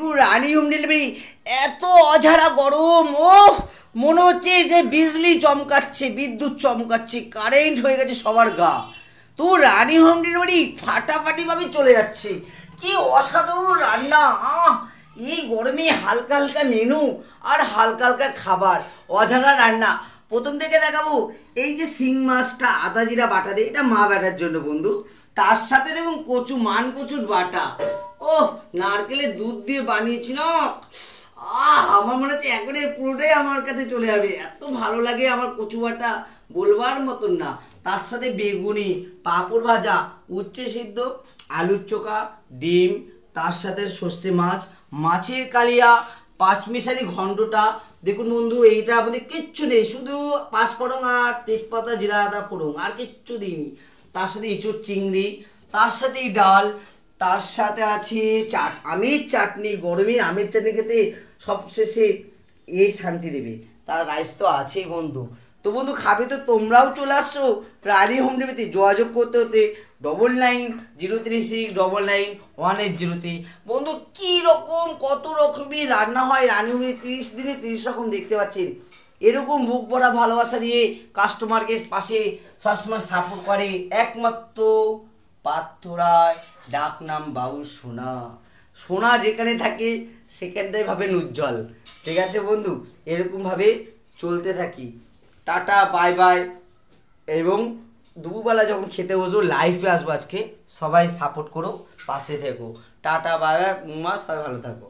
দেখুন রানী home delivery এত অঝাড়া গরম, ও মনে হচ্ছে যে বিজলি চমকাচ্ছে, বিদ্যুৎ চমকাচ্ছে, কারেন্ট হয়ে গেছে সবার গা। তো রানী হোম ডেলিভারি ফাটাফাটিভাবে চলে যাচ্ছে। কি অসাধারণ রান্না! এই গরমে হালকা হালকা মেনু আর হালকা হালকা খাবার, অজানা রান্না। প্রথম থেকে দেখাবো এই যে শিং মাছটা আদা জিরা বাটা দিয়ে, এটা মা বেটার জন্য বন্ধু। তার সাথে দেখুন কচু, মান কচুর বাটা, ও নারকেলের দুধ দিয়ে বানিয়েছি না, আমার মনে হচ্ছে একবারে পুরোটাই আমার কাছে চলে যাবে, এত ভালো লাগে আমার কচু বাটা, বলবার মতন না। তার সাথে বেগুনি, পাঁপড় ভাজা, উচ্ছে সিদ্ধ, আলুর চোখা, ডিম, তার সাথে সর্ষে মাছ, মাছের কালিয়া, পাঁচমিশালি ঘন্টটা। দেখুন বন্ধু এইটা আমাদের কিচ্ছু নেই, শুধু পাঁচফোড়ন আর তেজপাতা জিরা আদা ফোড়ন, আর কিচ্ছু দিইনি। তার সাথে ইঁচুর চিংড়ি, তার সাথেই ডাল, তার সাথে আছে আমের চাটনি। গরমে আমের চাটনি খেতে সবশেষে এই শান্তি দেবে। তার রাইস তো আছেই বন্ধু। তো বন্ধু খাবে তো তোমরাও চলে আসছো রানী হোম ডেলিভারিতে। যোগাযোগ করতে হতে 9903699180। বন্ধু কী রকম কত রকমের রান্না হয় রানী হোমে, 30 দিনে 30 রকম দেখতে পাচ্ছেন। এরকম বুক ভরা ভালোবাসা দিয়ে কাস্টমারকে পাশে সবসময় সাপোর্ট করে একমাত্র পাত্ররায়, ডাক নাম বাবু সোনা। সোনা যেখানে থাকে সেখানটাই ভাবেন উজ্জ্বল। ঠিক আছে বন্ধু, এরকমভাবে চলতে থাকি। Tata, bye bye. এবং দুপুরবেলা যখন খেতে বসবো লাইফে আসবো আজকে, সবাই সাপোর্ট করো, পাশে থেকো। টাটা, বাই বাই, সবাই ভালো থাকো।